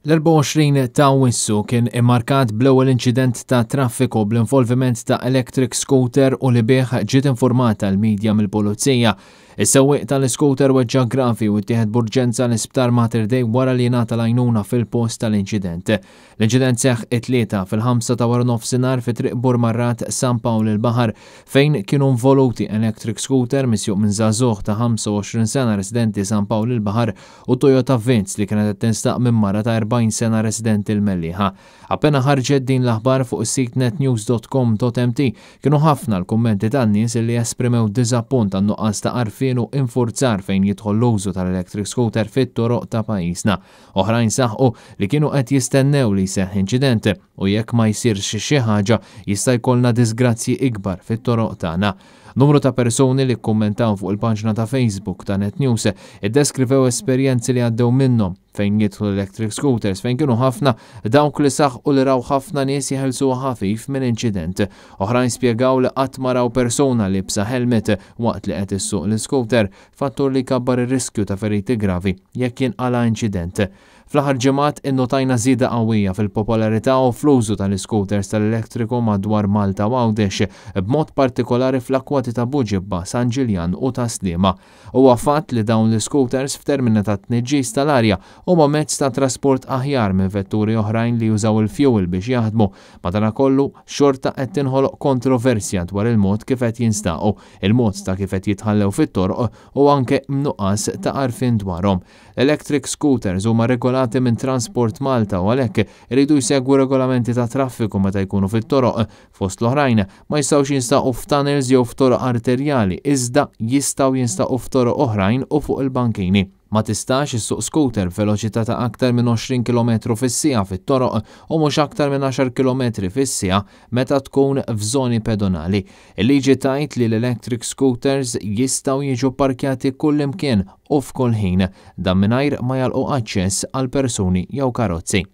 L-24 ta' Wissu kien immarkat bl-ewwel inċident ta' traffiku bl-involviment ta' electric scooter u li bih ġiet informata l-medja mill-pulizija. Is-sewwieq tal-iskooter weġġa' gravi u ttieħed b'urġenza l-isptar Mater Dei wara li ngħata l-għajnuna fil-post tal-inċident. L-inċident seħħ it-tlieta fil-5 ta' wara nofsinhar fi triq Burmarrat San Pawl il-Baħar fejn kienu involuti electric scooter misjuq minn żagħżugħ ta' 25 sena residenti San Pawl il-Baħar u Toyota Vince li kienet qed tinstaq minn mara ta' 40 sena residenti l-Mellieħa. Appena ħarġet din l-aħbar fuq is-sit netnews.com.mt kienu ħafna l-kummenti tan-nies li esprimew diżappunt għan-nuqqas ta' għarfien u infurzar fejn jidħol l-użu tal-electric scooter fit-toroq ta' pajjiżna. Oħrajn saħħu li kienu qed jistennew li jseħħ inċident u jekk ma jsirx xi ħaġa jista' jkollna disgrazzi ikbar fit-toroq tagħna. Numru ta' persuni li kkummentaw fuq il-paġna ta' Facebook ta' NetNews iddeskrivew esperjenzi li għaddew minnhom fejn jidħlu electric scooters fejn kienu ħafna dawk li saħħu li raw ħafna nies jeħilsu ħafif minn inċident. Oħrajn spjegaw li qatt ma raw persuna li bsa helmet waqt li qed issuq l-scooter, fattur li kabbar ir-riskju ta' feriti gravi jekk jinqala inċident. Fl-aħħar ġimgħat innotajna żieda qawwija fil-popolarità u fl-użu tal-scooters tal-elettriku madwar Malta u Għawdex, b'mod partikolari fl-akwati ta' Buġibba, San Ġiljan u ta' Sliema. Huwa fatt li dawn l-scooters f'termini ta' tniġġis tal-arja huma mezz ta' trasport aħjar minn vetturi oħrajn li jużaw il-fuel biex jaħdmu, madankollu xorta qed tinħoloq kontroversja dwar il-mod kif qed jinstaqu, il-mod ta' kif qed jitħallew fit-torq u anke mnuqqas ta' għarfien dwarhom. Electric scooters huma regolati minn Transport Malta u għalhekk iridu jsegwu regolamenti ta' traffiku meta jkunu fit-toroq. Fost l-oħrajn ma jistgħux jinstaqu f'tunnels jew f'toroq arterjali, iżda jistgħu jinstaqu f'toroq oħrajn u fuq il-bankini. Ma tistax issuq scooter veloċità ta' aktar minn 20 km fis-siegħa fit-toroq u mhux aktar minn 10 km fis-siegħa meta tkun f'żoni pedonali. Il-liġi tgħid li l-electric scooters jistgħu jiġu parkjati kullimkien u f'kull ħin dan mingħajr ma jagħlqu aċċess għal persuni jew karozzi.